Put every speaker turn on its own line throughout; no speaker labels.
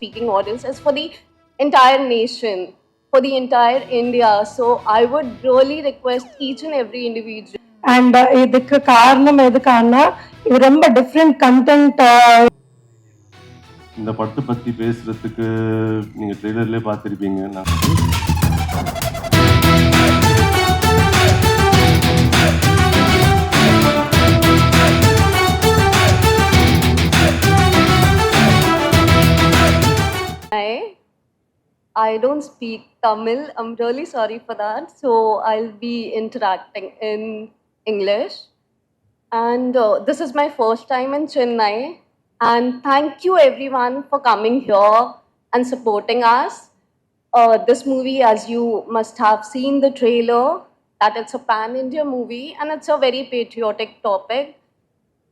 speaking audience, it's for the entire nation, for the entire India. So I would really request each and every individual.
And இதுக்கு காரணம் எதுக்கானா இது ரொம்ப different content.
இந்த படத்தை பற்றி பேசுகிறதுக்கு நீங்கள் ட்ரெய்லர்லேயே பார்த்துருப்பீங்க.
I don't speak Tamil. I'm really sorry for that. So I'll be interacting in English. And this is my first time in Chennai. And thank you everyone for coming here and supporting us. This movie, as you must have seen the trailer, that it's a pan-India movie and it's a very patriotic topic.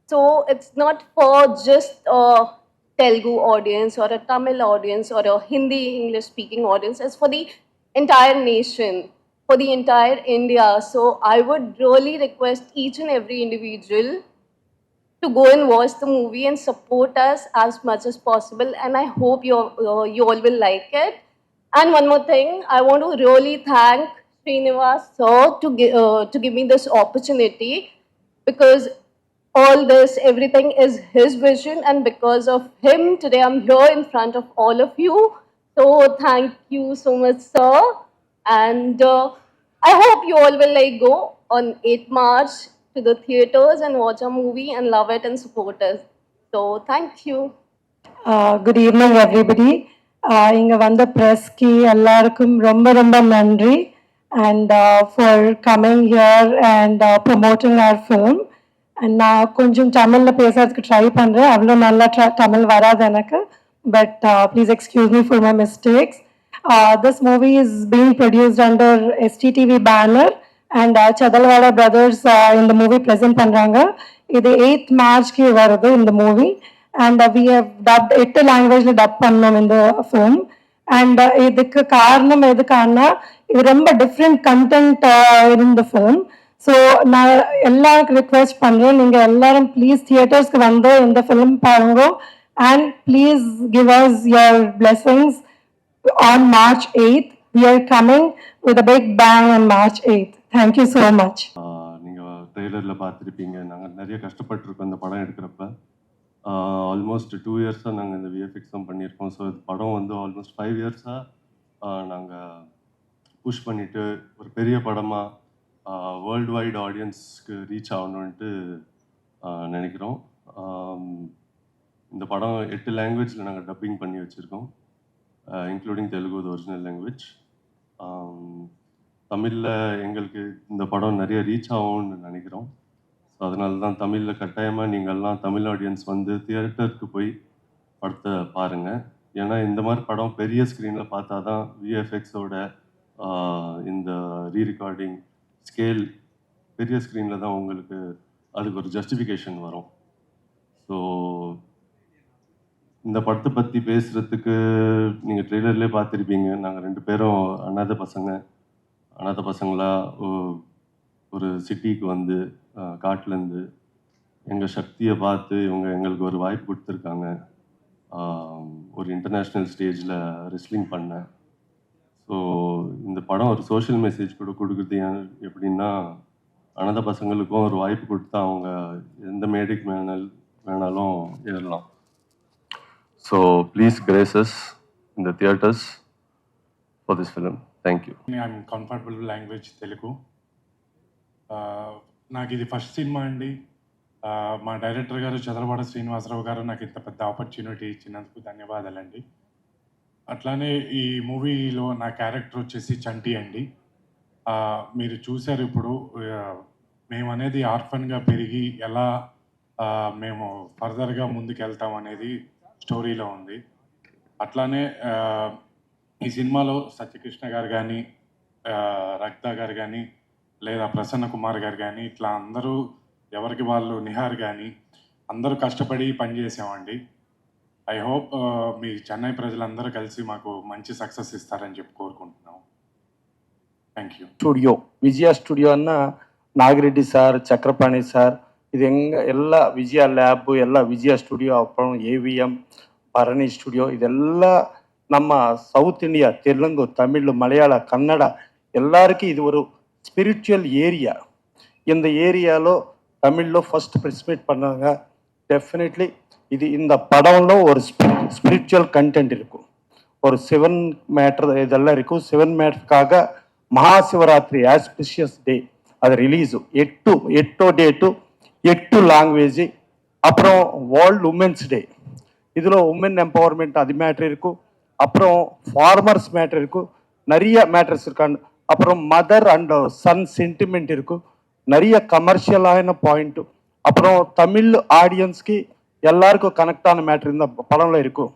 So it's not for just a Telugu audience or a Tamil audience or a Hindi English speaking audience. It's for the entire nation, for the entire India. So I would really request each and every individual to go and watch the movie and support us as much as possible. And I hope you all will like it. And one more thing, I want to really thank Srinivas sir to give me this opportunity, because all this, everything is his vision, and because of him, today I'm here in front of all of you. So thank you so much, sir. And I hope you all will go on 8th March to the theaters and watch a movie and love it and support us. So thank you.
Good evening everybody. இங்கே வந்த ப்ரெஸ்க்கு எல்லாருக்கும் ரொம்ப ரொம்ப நன்றி. And for coming here and promoting our film. And நான் கொஞ்சம் தமிழில் பேசுறதுக்கு ட்ரை பண்ணுறேன். அவ்வளோ நல்லா தமிழ் வராது எனக்கு. But please excuse me for my mistakes. This movie is being produced under STTV banner and Chedalavada brothers இந்த மூவி ப்ரெசென்ட் பண்ணுறாங்க. இது 8th மார்ச்க்கு வருது இந்த மூவி. And we have dubbed 8 languages dub பண்ணோம் இந்த ஃபிலிம். அண்ட் இதுக்கு காரணம் எதுக்கானா இது ரொம்ப டிஃப்ரெண்ட் கண்டென்ட் இருந்த ஃபிலிம். ஸோ நான் எல்லாருக்கும் ரிக்வெஸ்ட் பண்ணுறேன், நீங்கள் எல்லாரும் ப்ளீஸ் தியேட்டர்ஸ்க்கு வந்து இந்த ஃபிலிம் பாருங்க. And please give us your blessings on March 8th. We are coming with a big bang on March 8th. Thank you so much.
நீங்கள் ட்ரெய்லரில் பார்த்துருப்பீங்க. நாங்கள் நிறைய கஷ்டப்பட்டுருக்கோம் இந்த படம் எடுக்கிறப்ப. ஆல்மோஸ்ட் 2 இயர்ஸாக நாங்கள் இந்த விஎஃப்எக்ஸும் பண்ணியிருக்கோம். ஸோ இது படம் வந்து ஆல்மோஸ்ட் 5 இயர்ஸாக நாங்கள் புஷ் பண்ணிவிட்டு ஒரு பெரிய படமாக வேர்ல்டு வைட் ஆடியன்ஸ்க்கு ரீச் ஆகணுன்ட்டு நினைக்கிறோம். இந்த படம் 8 லாங்குவேஜில் நாங்கள் டப்பிங் பண்ணி வச்சுருக்கோம், including Telugu, the original language. தமிழில் எங்களுக்கு இந்த படம் நிறைய ரீச் ஆகும்னு நினைக்கிறோம். ஸோ அதனால தான் தமிழில் கட்டாயமாக நீங்கள்லாம் தமிழ் ஆடியன்ஸ் வந்து தியேட்டருக்கு போய் படத்தை பாருங்கள். ஏன்னா இந்த மாதிரி படம் பெரிய ஸ்க்ரீனில் பார்த்தா தான் விஎஃப்எக்ஸோட இந்த ரீரெக்கார்டிங் ஸ்கேல் பெரிய ஸ்க்ரீனில் தான் உங்களுக்கு அதுக்கு ஒரு ஜஸ்டிஃபிகேஷன் வரும். ஸோ இந்த படத்தை பற்றி பேசுகிறதுக்கு நீங்கள் ட்ரெய்லர்லேயே பார்த்துருப்பீங்க. நாங்கள் 2 பேரும் அனாதை பசங்களாக ஒரு சிட்டிக்கு வந்து காட்டிலேருந்து எங்கள் சக்தியை பார்த்து இவங்க எங்களுக்கு ஒரு வாய்ப்பு கொடுத்துருக்காங்க. ஒரு இன்டர்நேஷ்னல் ஸ்டேஜில் ரெஸ்லிங் பண்ணேன். ஸோ இந்த படம் ஒரு சோஷியல் மெசேஜ் கூட கொடுக்குறது. எப்படின்னா, அனாதை பசங்களுக்கும் ஒரு வாய்ப்பு கொடுத்தா அவங்க எந்த மேடைக்கு வேணாலும் ஏறலாம். ஸோ ப்ளீஸ் கிரேசஸ் இந்த theatres for this film. Thank you.
I'm comfortable language Telugu. నాకు ఇది ఫస్ట్ సినిమా అండి. మా డైరెక్టర్ గారు చదలవాడ శ్రీనివాసరావు గారు నాకు ఇంత పెద్ద ఆపర్చునిటీ ఇచ్చినందుకు ధన్యవాదాలండి. అట్లానే ఈ మూవీలో నా క్యారెక్టర్ వచ్చేసి చంటి అండి. మీరు చూశారు ఇప్పుడు మేము అనేది ఆర్ఫన్గా పెరిగి ఎలా మేము ఫర్దర్గా ముందుకు వెళ్తాం అనేది స్టోరీలో ఉంది. అట్లానే ఈ సినిమాలో సత్యకృష్ణ గారు కానీ, రక్త గారు కానీ, లేదా ప్రసన్న కుమార్ గారు కానీ, ఇట్లా అందరూ ఎవరికి వాళ్ళు, నిహార్ కానీ అందరూ కష్టపడి పనిచేసామండి. ఐ హోప్ మీ చెన్నై ప్రజలందరూ కలిసి మాకు మంచి సక్సెస్ ఇస్తారని చెప్పి కోరుకుంటున్నాం. Thank you.
ஸ்டுடியோ விஜயா ஸ்டுடியோன்னா நாகரெட்டி சார், சக்கரபாணி சார், இது எங்கள் எல்லா விஜயா லேபு, எல்லா விஜயா ஸ்டுடியோ, அப்புறம் ஏவிஎம், பரணி ஸ்டுடியோ ಇದೆಲ್ಲ ನಮ್ಮ ಸೌತ್ ಇಂಡಿಯಾ ತೆಲುಗು ತಮಿಳು ಮಲಯಾಳ ಕನ್ನಡ எல்லாருக்கும் இது ஒரு ஸ்பிரிச்சுவல் ஏரியா. இந்த ஏரிయాలో తమిళ్లో ఫస్ట్ ప్రెస్ మీట్ பண்ணாங்க. டெஃபினெட்லி இது இந்த படம்లో ஒரு ஸ்பிரிச்சுவல் கண்டென்ட் இருக்கும், ஒரு சிவன் மேட்டர் இதெல்லாம் இருக்கும். சிவன் மேட்டருக்காக மகாசிவராத்திரி ஆஸ்பிஷியஸ் டே அது ரிலீஸு எட்டோ டேட்டு 8 லாங்குவேஜ். அப்புறம் வேர்ல்டு உமன்ஸ் டே, இதில் உமன் எம்பவர்மெண்ட் அது மேட்ரு இருக்கும். அப்புறம் ஃபார்மர்ஸ் மேட்ரு இருக்கும், நிறைய மேட்டர்ஸ் இருக்காங்க. அப்புறம் மதர் அண்ட் சன் சென்டிமெண்ட் இருக்கும், நிறைய கமர்ஷியலான பாயிண்ட்டு. அப்புறம் தமிழ் ஆடியன்ஸ்க்கு எல்லாருக்கும் கனெக்டான மேட்ரு இந்த படம்ல இருக்கும்.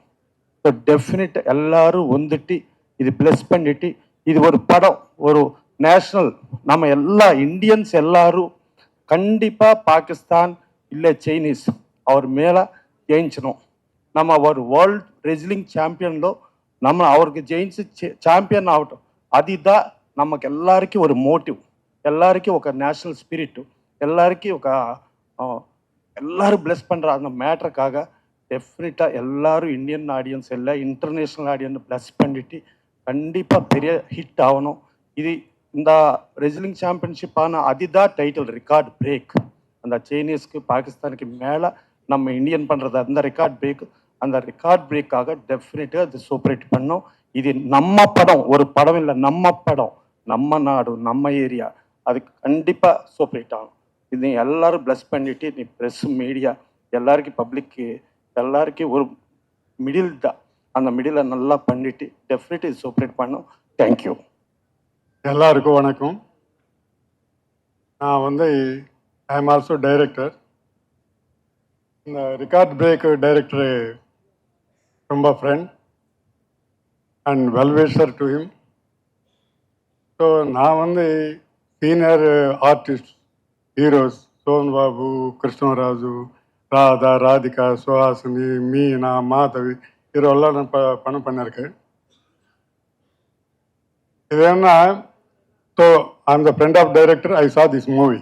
ஸோ டெஃபினட் எல்லாரும் வந்துட்டு இது ப்ளஸ் பண்ணிட்டு இது ஒரு படம், ஒரு நேஷ்னல், நம்ம எல்லா இந்தியன்ஸ் எல்லாரும் கண்டிப்பாக பாகிஸ்தான் இல்லை చైనీస్ அவர் மேலே ஜெயிச்சணும். நம்ம ஒரு வேர்ல்డ్ రెజ్లింగ్ ఛాంపియన్లో நம்ம அவருக்கு ஜெயிச்சு ఛాంపియన్ అవటం, அதுதான் நமக்கு எல்லாருக்கும் ஒரு மோட்டிவ், எல்லாருக்கும் ఒక నేషనల్ స్పిరిట్, எல்லாருக்கும் ఒక எல்லாரும் பிளஸ் பண்ணுற அந்த மேட்டருக்காக டெஃபினட்டாக எல்லாரும் இந்தியன் ஆடியன்ஸ் எல்லாம் இன்டர்நேஷ்னல் ஆடியன்ஸ் பிளஸ் பண்ணிட்டு கண்டிப்பாக பெரிய ஹிட் ஆகணும். இது இந்த ரெஸ்லிங் சாம்பியன்ஷிப் ஆனால் அதுதான் டைட்டில் ரெக்கார்ட் பிரேக். அந்த சைனீஸ்க்கு பாகிஸ்தானுக்கு மேலே நம்ம இந்தியன் பண்ணுறது அந்த ரெக்கார்ட் பிரேக். அந்த ரெக்கார்ட் பிரேக்காக டெஃபினட்டாக அது சூப்பரேட் பண்ணோம். இது நம்ம படம், ஒரு படம் இல்லை, நம்ம படம், நம்ம நாடு, நம்ம ஏரியா, அது கண்டிப்பாக சூப்பரேட் ஆகும். இது எல்லாரும் ப்ளஸ் பண்ணிட்டு நீ ப்ரெஸ் மீடியா எல்லாருக்கும் பப்ளிக்கு எல்லாருக்கும் ஒரு மிடில் தான், அந்த மிடிலை நல்லா பண்ணிட்டு டெஃபினெட்லி சூப்பரேட் பண்ணோம். தேங்க்யூ.
எல்லாருக்கும் வணக்கம். நான் ஐ எம் ஆல்சோ டைரக்டர். இந்த ரெக்கார்ட் பிரேக் டைரக்டரு ரொம்ப friend and wellwisher to him. So நான் senior artist heroes Sobhan Babu, Krishnaraju, Radha, Radhika, Suhasini, Meena, Madhavi இவரெல்லாம் நான் பணம் பண்ணியிருக்கேன். இது என்ன, so I'm the friend of director, I saw this movie.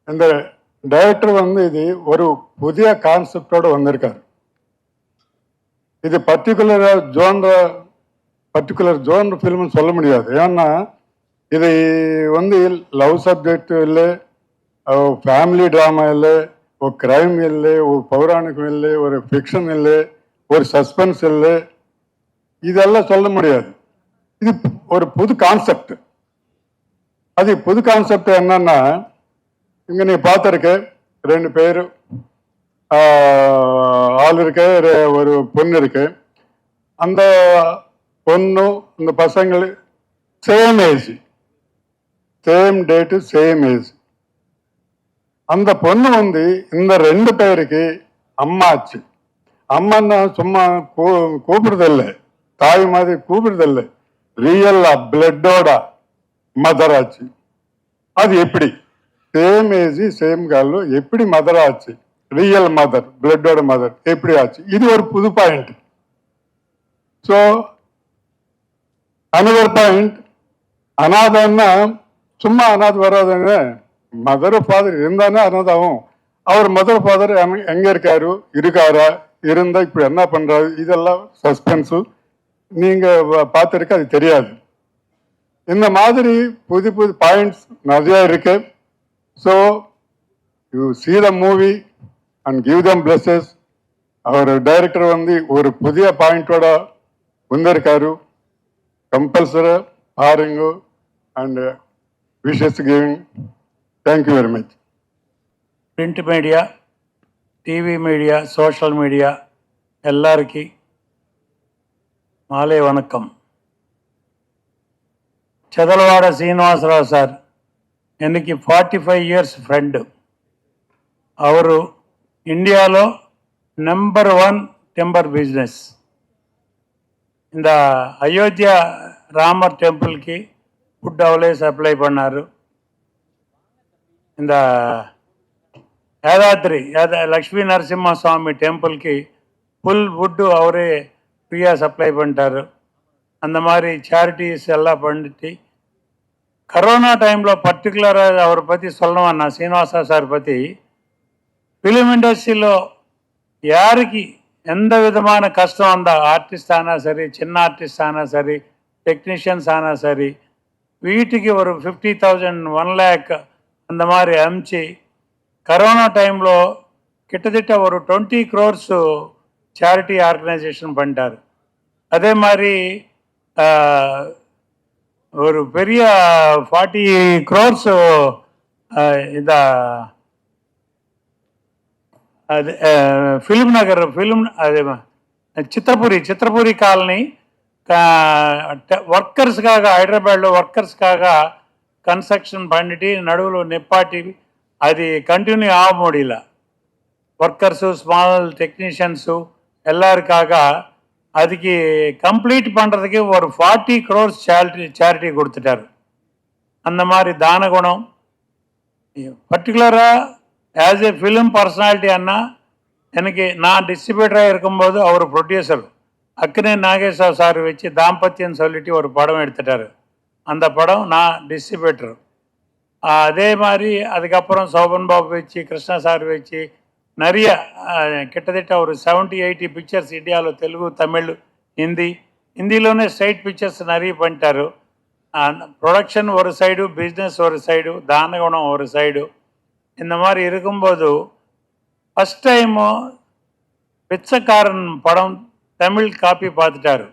இந்த டைரக்டர் இது ஒரு புதிய கான்செப்டோடு வந்திருக்கார். இது பர்டிகுலர் ஜோன் ஃபில்ம்னு சொல்ல முடியாது. ஏன்னா இது லவ் சப்ஜெக்ட் இல்லை, ஃபேமிலி ட்ராமா இல்லை, ஒரு கிரைம் இல்லை, ஒரு பௌராணிகம் இல்லை, ஒரு ஃபிக்ஷன் இல்லை, ஒரு சஸ்பென்ஸ் இல்லை, இதெல்லாம் சொல்ல முடியாது. இது ஒரு புது கான்செப்ட். அது புது கான்செப்ட் என்னன்னா, இங்கே நீ பார்த்துருக்க 2 பேர் ஆள் இருக்கு, ஒரு பொண்ணு இருக்கு. அந்த பொண்ணும் இந்த பசங்கள் same age, same date, same age. அந்த பொண்ணு இந்த 2 பேருக்கு அம்மாச்சு. அம்மான்னா சும்மா கூப்பிடுறதில்லை, தாய் மாதிரி கூப்பிடுறதில்லை, ரியல் பிளட்டோட மதர் ஆச்சு. அது எப்படி சேம் ஏஜ் சேம் கால் எப்படி மதர் ஆச்சு, ரியல் மதர், பிளட்டோட மதர் எப்படி ஆச்சு? இது ஒரு புது பாயிண்ட். ஸோ அனதர் பாயிண்ட், அனாதைன்னா சும்மா அனாதை வராதுங்க, மதர் ஃபாதர் இருந்தானே அனாதாவும். அவர் மதர் ஃபாதர் எங்க இருக்காரா, இருந்தா இப்படி என்ன பண்றாரு, இதெல்லாம் சஸ்பென்ஸு. நீங்க பார்த்துருக்க, அது தெரியாது. இந்த மாதிரி புது புது பாயிண்ட்ஸ் நிறைய இருக்கு. So you see the movie and give them blesses. அவர் டைரக்டர் ஒரு புதிய பாயிண்டோட வந்திருக்காரு. கம்பல்சரி பாருங்க and wishes giving. Thank you very much.
Print media, TV media, social media எல்லாருக்கி மாலை வணக்கம். చెదలవాడ శ్రీనివాసరావు సార్ எனக்கு 45 ఇయర్స్ ఫ్రెండ్. ಅವರು ఇండియాలో నెంబర్ 1 టెంపర్ బిజినెస్. இந்த அயோத்தியா ராமர் டெம்பிள்க்கு ஃபுட் அவளே சப்ளை பண்ணார். இந்த యాదాద్రి లక్ష్మీ నరసింహ స్వామి టెంపుల్కి ஃபுல் ஃபுட்டு அவரே ஃப்ரீயாக சப்ளை பண்ணிட்டாரு. அந்த மாதிரி சேரிட்டிஸ் எல்லாம் பண்ணிட்டு கரோனா டைமில் பர்టిక్యులராக அவரை பற்றி சொல்லணும். நான் శ్రీనివాస సార్ பற்றி ఫిలిం ఇండస్ట్రీలో யாருக்கு எந்த விதமான கஷ்டம் அந்த ஆர்டிஸ்ட் ஆனால் சரி, சின்ன ஆர்டிஸ்ட் ஆனால் சரி, டெக்னீஷியன்ஸ் ஆனால் சரி, வீட்டுக்கு ஒரு 50,000 1 lakh அந்த மாதிரி அமுச்சு கரோனா டைமில் கிட்டத்தட்ட ஒரு 20 crores சேரிட்டி ஆர்கனைசேஷன் பண்ணிட்டார். அதே மாதிரி ஒரு பெரிய 40 crores இந்த அது ஃபிலிம் நகர் அது சித்திரபுரி காலனி ஒர்க்கர்ஸுக்காக, ஹைதராபாத்தில் ஒர்க்கர்ஸ்க்காக கன்ஸ்ட்ரக்ஷன் பண்ணிட்டு நடுவில் நிப்பாட்டி அது கண்டினியூ ஆக முடியல. ஒர்க்கர்ஸு, ஸ்மால் டெக்னீஷியன்ஸு எல்லாருக்காக அதுக்கு கம்ப்ளீட் பண்ணுறதுக்கு ஒரு 40 crores சேரிட்டி கொடுத்துட்டார். அந்த மாதிரி தான குணம் பர்டிகுலராக ஆஸ் ஏ ஃபிலிம் பர்சனாலிட்டி அண்ணா எனக்கு நான் டிஸ்ட்ரிபியூட்டராக இருக்கும்போது அவர் ப்ரொடியூசர் அக்னே நாகேஸ்வர் சார் வச்சு தாம்பத்தியம்னு சொல்லிட்டு ஒரு படம் எடுத்துட்டார். அந்த படம் நான் டிஸ்ட்ரிபியூட்டர். அதே மாதிரி அதுக்கப்புறம் சோபன் பாபு வச்சு, கிருஷ்ணா சார் வச்சு நிறைய கிட்டத்தட்ட ஒரு 70-80 பிக்சர்ஸ் இந்தியாவில் தெலுங்கு, தமிழ், ஹிந்திలోనే ஸ்ட்ரைட் பிக்சர்ஸ் நிறைய பண்ணிட்டாரு. ப்ரொடக்ஷன் ஒரு சைடு, பிஸ்னஸ் ஒரு சைடு, தானகுணம் ஒரு சைடு. இந்த மாதிரி இருக்கும்போது ஃபஸ்ட் டைமு பிச்சைக்காரன் படம் தமிழ் காப்பி பார்த்துட்டாரு.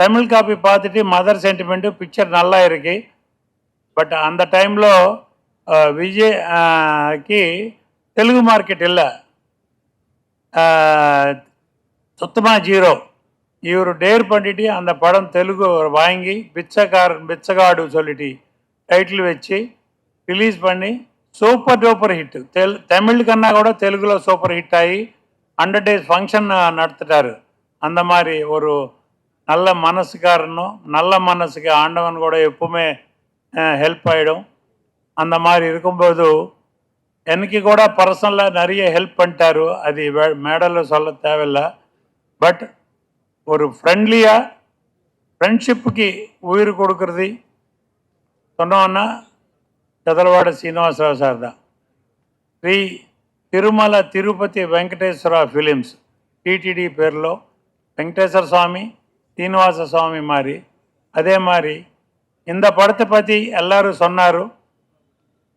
தமிழ் காப்பி பார்த்துட்டு மதர் சென்டிமெண்ட்டு பிக்சர் நல்லா இருக்கு. பட் அந்த டைமில் விஜய்க்கு தெலுங்கு மார்க்கெட் இல்லை, சுத்தமாக ஜீரோ. இவர் டேர் பண்ணிட்டு அந்த படம் தெலுங்கு வாங்கி பிச்சைகாடு சொல்லிட்டு டைட்டில் வச்சு ரிலீஸ் பண்ணி சூப்பர் டூப்பர் ஹிட். தமிழ் கన్నా கூட தெலுங்குல சூப்பர் ஹிட் ஆகி 100 days ஃபங்க்ஷன் நடத்திட்டாரு. அந்த மாதிரி ஒரு நல்ல மனசுக்காரனும், நல்ல மனசுக்கு ஆண்டவன் கூட எப்பவுமே ஹெல்ப் ஆகிடும். அந்த மாதிரி இருக்கும்போது எனக்கு கூட பர்சனலாக நிறைய ஹெல்ப் பண்ணிட்டாரு. அது மேடலில் சொல்ல தேவையில்லை. பட் ஒரு ஃப்ரெண்ட்லியாக ஃப்ரெண்ட்ஷிப்புக்கு உயிர் கொடுக்கறது சொன்னோன்னா చదలవాడ శ్రీనివాసరావు సార్ దా. శ్రీ తిరుమల తిరుపతి వెంకటేశ్వర ఫిలిమ్స్ டிடிடி பேரில் வெங்கடேஸ்வர சுவாமி, சீனிவாச சுவாமி மாதிரி. அதே மாதிரி இந்த படத்தை பற்றி எல்லாரும் சொன்னார்.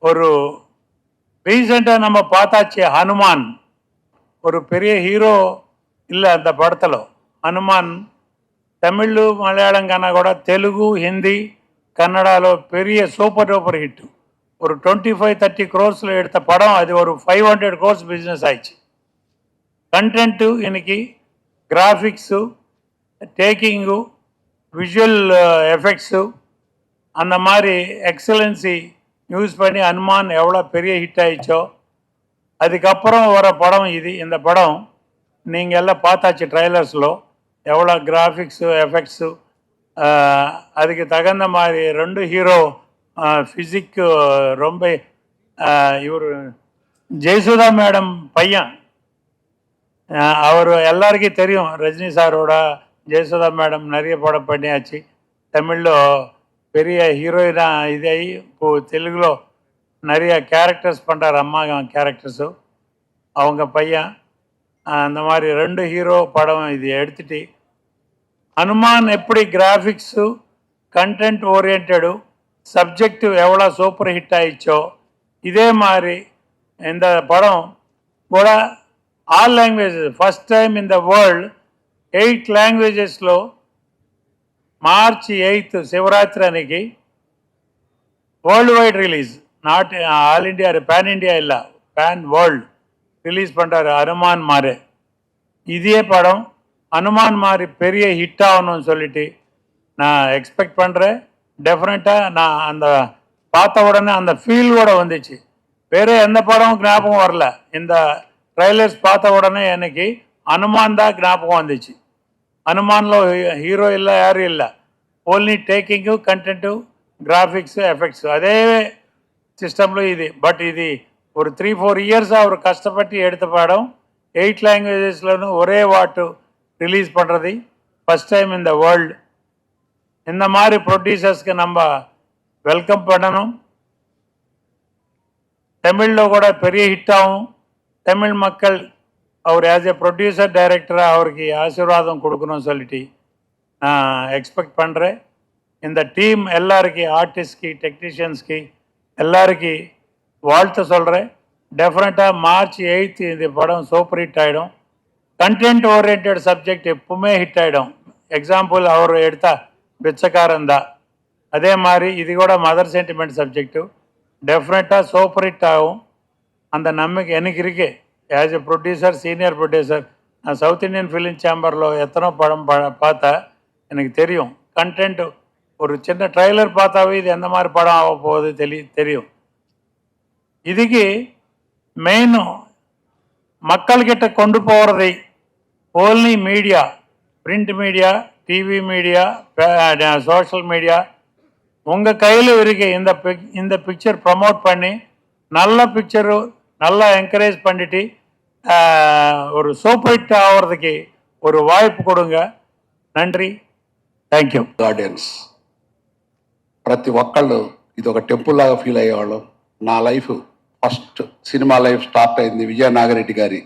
ஒரு ரீசெண்டாக நம்ம பார்த்தாச்சு ஹனுமான், ஒரு பெரிய ஹீரோ இல்லை அந்த படத்தில். హనుమాన్ தமிழ், மலையாளம் கన్నా கூட தெலுங்கு, ஹிந்தி, கன்னடாவில் பெரிய சூப்பர் டூப்பர் ஹிட்டு. ஒரு 25-30 crores எடுத்த படம் அது ஒரு 500 crores பிஸ்னஸ் ஆயிடுச்சு. கண்டென்ட்டு இன்னைக்கு கிராஃபிக்ஸு, டேக்கிங்கு, விஷுவல் எஃபெக்ட்ஸு அந்த மாதிரி எக்ஸலன்சி யூஸ் பண்ணி ஹனுமான் எவ்வளோ பெரிய ஹிட் ஆயிடுச்சோ. அதுக்கப்புறம் வர படம் இது. இந்த படம் நீங்கள் எல்லாம் பார்த்தாச்சு ட்ரைலர்ஸில் எவ்வளோ கிராஃபிக்ஸு, எஃபெக்ட்ஸு, அதுக்கு தகுந்த மாதிரி 2 ஹீரோ ஃபிசிக்கு ரொம்ப. இவர் ஜெயசுதா மேடம் பையன், அவர் எல்லாருக்கும் தெரியும். ரஜினி சாரோட ஜெயசுதா மேடம் நிறைய படம் பண்ணியாச்சு. தமிழில் பெரிய ஹீரோயினாக இதாகி இப்போது தெலுங்குல நிறைய கேரக்டர்ஸ் பண்ணுறாரு, அம்மா கேரக்டர்ஸு. அவங்க பையன் அந்த மாதிரி 2 ஹீரோ படம் இது எடுத்துட்டு ஹனுமான் எப்படி கிராஃபிக்ஸு, கண்டென்ட் ஓரியன்டு, சப்ஜெக்ட் எவ்வளோ சூப்பர் ஹிட் ஆயிடுச்சோ இதே மாதிரி இந்த படம் கூட all languages first time in the world 8 లాంగ్వేజెస్లో March 8th శివరాత్రి అనికి world wide release. Not all India, pan India இல்லை, பேன் வேர்ல்டு ரிலீஸ் பண்ணுறாரு ஹனுமான் மாதிரி. இதே படம் ஹனுமான் மாதிரி பெரிய ஹிட் ஆகணும்னு சொல்லிட்டு நான் எக்ஸ்பெக்ட் பண்ணுறேன். டெஃபினட்டாக நான் அந்த பார்த்த உடனே அந்த ஃபீலோட வந்துச்சு. வேறு எந்த படமும் ஞாபகம் வரல. இந்த ட்ரைலர்ஸ் பார்த்த உடனே எனக்கு ஹனுமான் தான் ஞாபகம் வந்துச்சு. ஹனுமானில் ஹீரோ இல்லை, யாரும் இல்லை, ஓன்லி டேக்கிங்கு, கண்டென்ட்டு, கிராஃபிக்ஸு, எஃபெக்ட்ஸு அதே சிஸ்டமில் இது. பட் இது ஒரு 3-4 இயர்ஸாக அவர் கஷ்டப்பட்டு எடுத்த படம் 8 లాంగ్వేజెస్లోనూ ஒரே வாட்டு ரிலீஸ் பண்ணுறது ஃபஸ்ட் டைம் இந்த வேர்ல்டு. இந்த மாதிரி ப்ரொடியூசர்ஸ்க்கு நம்ம வெல்கம் பண்ணணும். தமிழில் கூட பெரிய ஹிட் ஆகும். தமிழ் மக்கள் அவர் ஆஸ் எ ப்ரொடியூசர் டைரக்டராக அவருக்கு ஆசீர்வாதம் கொடுக்கணும்னு சொல்லிட்டு நான் எக்ஸ்பெக்ட் பண்ணுறேன். இந்த டீம் எல்லாருக்கும், ஆர்டிஸ்ட்க்கு, டெக்னீஷியன்ஸ்க்கு எல்லாருக்கும் வாழ்த்து சொல்கிறேன். டெஃபினட்டாக March 8 இந்த படம் சூப்பர் ஹிட் ஆகிடும். கண்டென்ட் ஓரியன்ட் சப்ஜெக்ட் எப்பவுமே ஹிட் ஆகிடும். எக்ஸாம்பிள் அவர் எடுத்தா பிச்சைக்காரன் தான், அதே மாதிரி இது கூட மதர் சென்டிமெண்ட் சப்ஜெக்டு டெஃபினட்டாக சூப்பர் ஹிட் ஆகும். அந்த நம்பிக்கை எனக்கு இருக்கு. As a producer, senior producer, நான் சவுத் இந்தியன் ஃபிலிம் சேம்பரில் எத்தனை படம் பார்த்தா எனக்கு தெரியும். கண்டென்ட் ஒரு சின்ன ட்ரைலர் பார்த்தாவே இது எந்த மாதிரி படம் ஆக போகுது தெரியும். இதுக்கு மெயின் மக்கள்கிட்ட கொண்டு போகிறதை only media, print media, TV media, social media உங்கள் கையில் இருக்கு. இந்த பிக்சர் ப்ரமோட் பண்ணி நல்ல பிக்சரு நல்லா என்கரேஜ் பண்ணிட்டு ஒரு சூப்பர் ஹிட் ஆகிறதுக்கு ஒரு வாய்ப்பு கொடுங்க. నன்றి, థ్యాంక్ యూ.
ఆడియన్స్ ప్రతి ఒక్కళ్ళు ఇది ఒక టెంపుల్ లాగా ఫీల్ అయ్యేవాళ్ళం. నా life first cinema life start అయింది విజయ నాగిరెడ్డి గారి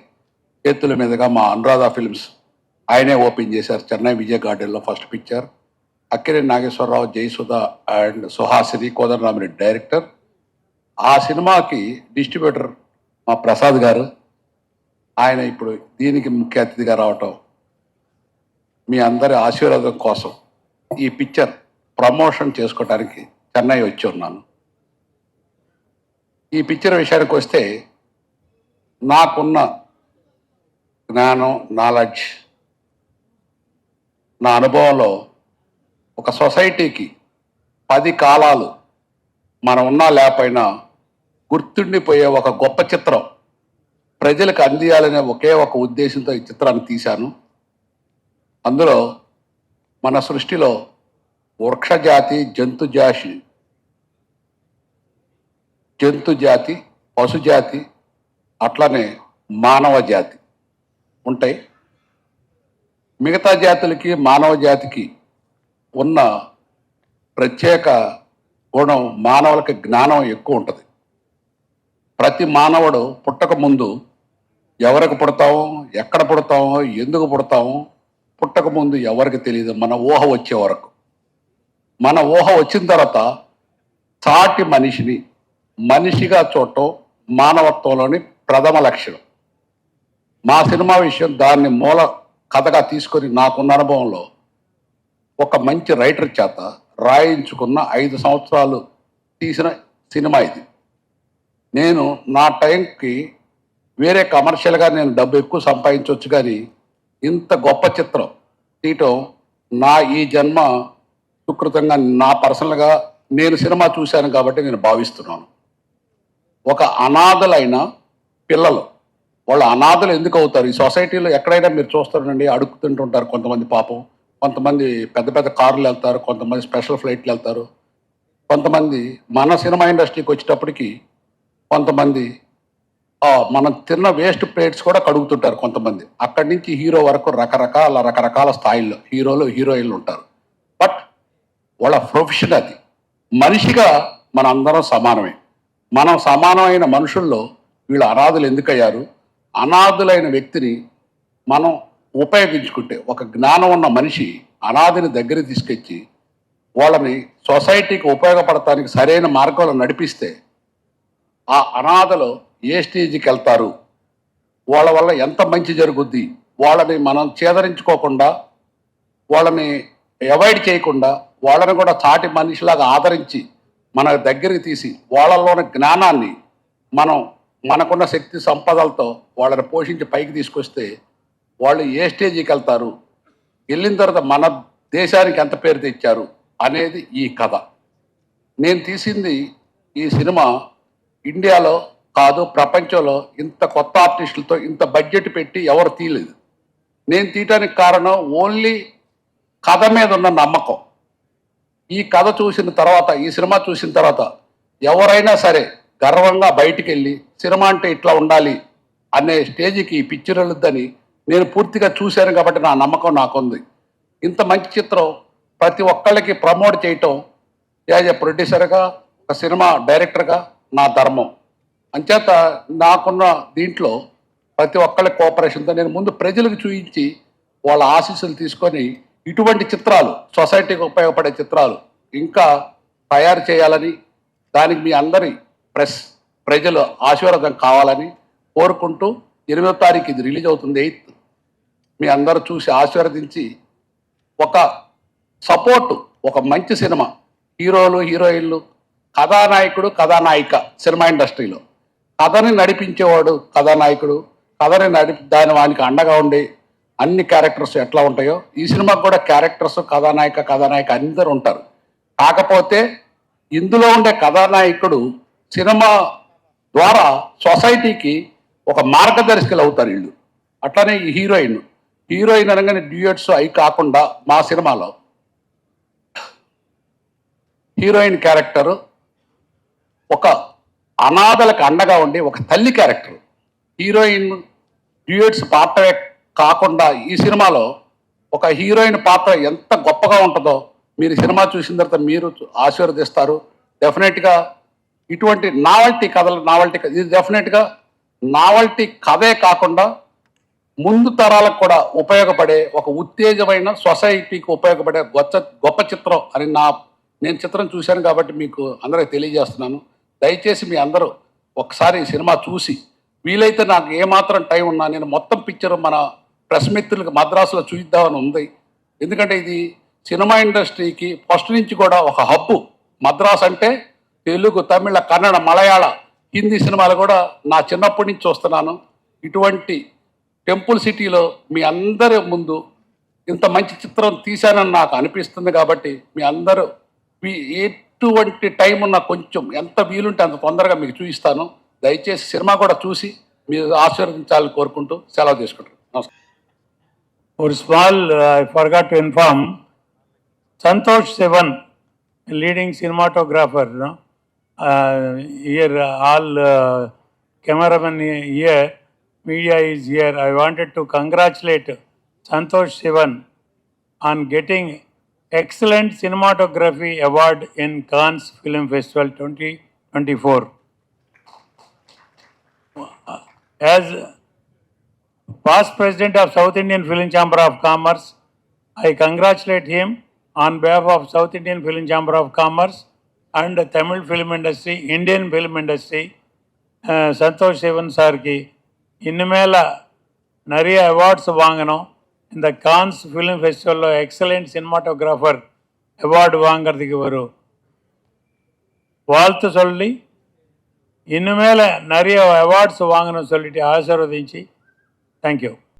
చేతుల మీదుగా. మా అనురాధ ఫిల్మ్స్ ఆయనే ఓపెన్ చేశారు చెన్నై విజయ గార్డెన్లో first picture. Akkineni Nageswara Rao, Jayasudha and Suhasini, Kodandarami Reddy director. ఆ సినిమాకి డిస్ట్రిబ్యూటర్ మా ప్రసాద్ గారు. ఆయన ఇప్పుడు దీనికి ముఖ్య అతిథిగా రావటం మీ అందరి ఆశీర్వాదం కోసం ఈ పిక్చర్ ప్రమోషన్ చేసుకోవడానికి చెన్నై వచ్చి ఉన్నాను. ఈ పిక్చర్ విషయానికి వస్తే నాకున్న జ్ఞానం, నాలెడ్జ్, నా అనుభవంలో ఒక సొసైటీకి 10 కాలాలు మనం ఉన్నా లేకపోయినా గుర్తుండిపోయే ఒక గొప్ప చిత్రం ప్రజలకు అందియాలనే ఒకే ఒక ఉద్దేశంతో ఈ చిత్రాన్ని తీశాను. అందులో మన సృష్టిలో వృక్షజాతి, జంతుజాతి, పశుజాతి, అట్లనే మానవ జాతి ఉంటాయి. మిగతా జాతులకి మానవ జాతికి ఉన్న ప్రత్యేక గుణం మానవులకి జ్ఞానం ఎక్కువ ఉంటుంది. ప్రతి మానవుడు పుట్టక ముందు ఎవరికి పుడతామో, ఎక్కడ పుడతామో, ఎందుకు పుడతామో పుట్టక ముందు ఎవరికి తెలియదు. మన ఊహ వచ్చే వరకు. మన ఊహ వచ్చిన తర్వాత సాటి మనిషిని మనిషిగా చూడటం మానవత్వంలోని ప్రథమ లక్షణం. మా సినిమా విషయం దాన్ని మూల కథగా తీసుకొని నాకున్న అనుభవంలో ఒక మంచి రైటర్ చేత రాయించుకున్న 5 సంవత్సరాలు తీసిన సినిమా ఇది. నేను నా టైంకి వేరే కమర్షియల్గా నేను డబ్బు ఎక్కువ సంపాదించవచ్చు, కానీ ఇంత గొప్ప చిత్రం తీయటం నా ఈ జన్మ సుకృతంగా నా పర్సనల్గా నేను సినిమా చూశాను కాబట్టి నేను భావిస్తున్నాను. ఒక అనాథలైన పిల్లలు, వాళ్ళు అనాథలు ఎందుకు అవుతారు? ఈ సొసైటీలో ఎక్కడైనా మీరు చూస్తారండి, అడుగుతుంటుంటారు కొంతమంది. పాపం కొంతమంది పెద్ద పెద్ద కార్లు వెళ్తారు, కొంతమంది స్పెషల్ ఫ్లైట్లు వెళ్తారు, కొంతమంది మన సినిమా ఇండస్ట్రీకి వచ్చేటప్పటికి కొంతమంది మనం తిన్న వేస్ట్ ప్లేట్స్ కూడా కడుగుతుంటారు కొంతమంది. అక్కడి నుంచి హీరో వరకు రకరకాల స్థాయిల్లో హీరోలు, హీరోయిన్లు ఉంటారు. బట్ వాళ్ళ ప్రొఫెషన్ అది. మనిషిగా మన అందరం సమానమే. మనం సమానమైన మనుషుల్లో వీళ్ళు అనాథులు ఎందుకయ్యారు? అనాథులైన వ్యక్తిని మనం ఉపయోగించుకుంటే, ఒక జ్ఞానం ఉన్న మనిషి అనాథిని దగ్గర తీసుకొచ్చి వాళ్ళని సొసైటీకి ఉపయోగపడటానికి సరైన మార్గంలో నడిపిస్తే ఆ అనాథలు ఏ స్టేజ్కి వెళ్తారు, వాళ్ళ వల్ల ఎంత మంచి జరుగుద్ది, వాళ్ళని మనం చేదరించుకోకుండా, వాళ్ళని అవాయిడ్ చేయకుండా, వాళ్ళని కూడా చాటి మనిషిలాగా ఆదరించి మన దగ్గరికి తీసి వాళ్ళలోని జ్ఞానాన్ని మనకున్న శక్తి సంపదలతో వాళ్ళని పోషించి పైకి తీసుకొస్తే వాళ్ళు ఏ స్టేజ్కి వెళ్తారు, వెళ్ళిన తర్వాత మన దేశానికి ఎంత పేరు తెచ్చారు అనేది ఈ కథ. నేను తీసింది ఈ సినిమా ఇండియాలో కాదు, ప్రపంచంలో ఇంత కొత్త ఆర్టిస్టులతో ఇంత బడ్జెట్ పెట్టి ఎవరు తీయలేదు. నేను తీయటానికి కారణం ఓన్లీ కథ మీద ఉన్న నమ్మకం. ఈ కథ చూసిన తర్వాత, ఈ సినిమా చూసిన తర్వాత ఎవరైనా సరే గర్వంగా బయటికి వెళ్ళి సినిమా అంటే ఇట్లా ఉండాలి అనే స్టేజ్కి ఈ పిక్చర్ వెళ్ళొద్దని నేను పూర్తిగా చూశాను కాబట్టి నా నమ్మకం నాకుంది. ఇంత మంచి చిత్రం ప్రతి ఒక్కళ్ళకి ప్రమోట్ చేయటం యాజ్ ఎ ప్రొడ్యూసర్గా, ఒక సినిమా డైరెక్టర్గా నా ధర్మం. అంచేత నాకున్న దీంట్లో ప్రతి ఒక్కళ్ళ కోఆపరేషన్తో నేను ముందు ప్రజలకు చూపించి వాళ్ళ ఆశీస్సులు తీసుకొని ఇటువంటి చిత్రాలు సొసైటీకి ఉపయోగపడే చిత్రాలు ఇంకా తయారు చేయాలని, దానికి మీ అందరి ప్రజలు ఆశీర్వాదం కావాలని కోరుకుంటూ 8వ తారీఖు ఇది రిలీజ్ అవుతుంది, 8th. మీ అందరూ చూసి ఆశీర్వదించి ఒక సపోర్టు, ఒక మంచి సినిమా, హీరోలు హీరోయిన్లు, కథానాయకుడు కథానాయిక సినిమా ఇండస్ట్రీలో కథని నడిపించేవాడు కథానాయకుడు, కథని దాని వానికి అండగా ఉండి అన్ని క్యారెక్టర్స్ ఎట్లా ఉంటాయో ఈ సినిమాకు కూడా క్యారెక్టర్స్ కథానాయక అందరూ ఉంటారు. కాకపోతే ఇందులో ఉండే కథానాయకుడు సినిమా ద్వారా సొసైటీకి ఒక మార్గదర్శకులు అవుతారు వీళ్ళు. అట్లానే ఈ హీరోయిన్ అనగానే డ్యూయట్స్ అవి కాకుండా మా సినిమాలో హీరోయిన్ క్యారెక్టర్ ఒక అనాథలకు అండగా ఉండి ఒక తల్లి క్యారెక్టర్. హీరోయిన్ డ్యూయట్స్ పాత్ర కాకుండా ఈ సినిమాలో ఒక హీరోయిన్ పాత్ర ఎంత గొప్పగా ఉంటుందో మీరు సినిమా చూసిన తర్వాత మీరు ఆశీర్వదిస్తారు. డెఫినెట్గా ఇటువంటి ఇది డెఫినెట్గా నావల్టీ కథే కాకుండా ముందు తరాలకు కూడా ఉపయోగపడే ఒక ఉత్తేజమైన సొసైటీకి ఉపయోగపడే గొప్ప చిత్రం అని నేను చిత్రం చూశాను కాబట్టి మీకు అందరికి తెలియజేస్తున్నాను. దయచేసి మీ అందరూ ఒకసారి ఈ సినిమా చూసి వీలైతే నాకు ఏమాత్రం టైం ఉన్నా నేను మొత్తం పిక్చర్ మన ప్రెస్ మిత్రులకు మద్రాసులో చూద్దామని ఉంది. ఎందుకంటే ఇది సినిమా ఇండస్ట్రీకి ఫస్ట్ నుంచి కూడా ఒక హబ్బు. మద్రాస్ అంటే తెలుగు, తమిళ, కన్నడ, మలయాళ, హిందీ సినిమాలు కూడా నా చిన్నప్పటి నుంచి చూస్తున్నాను. ఇటువంటి టెంపుల్ సిటీలో మీ అందరి ముందు ఇంత మంచి చిత్రం తీశానని నాకు అనిపిస్తుంది. కాబట్టి మీ అందరూ ఎటువంటి టైం ఉన్నా కొంచెం ఎంత వీలుంటే అంత తొందరగా మీకు చూపిస్తాను. దయచేసి సినిమా కూడా చూసి మీరు ఆశీర్వదించాలని కోరుకుంటూ సెలవు తీసుకుంటాను. నమస్కారం.
Or small, I forgot to inform, Santosh Sivan, leading cinematographer, no? Here all cameramen here, media is here. I wanted to congratulate Santosh Sivan on getting Excellent Cinematography Award in Cannes Film Festival 2024. As past president of South Indian Film Chamber of Commerce, I congratulate him on behalf of South Indian Film Chamber of Commerce and the Tamil film industry, Indian film industry, Santosh Sivan sir ki innumela nariya awards vaanganum. In the Cannes Film Festival excellent cinematographer award vaangaradhukku varu வாழ்த்து சொல்லி இன்னுமேல நிறைய awards வாங்கணும்னு சொல்லிட்டு ஆசீர்வதிச்சு thank you.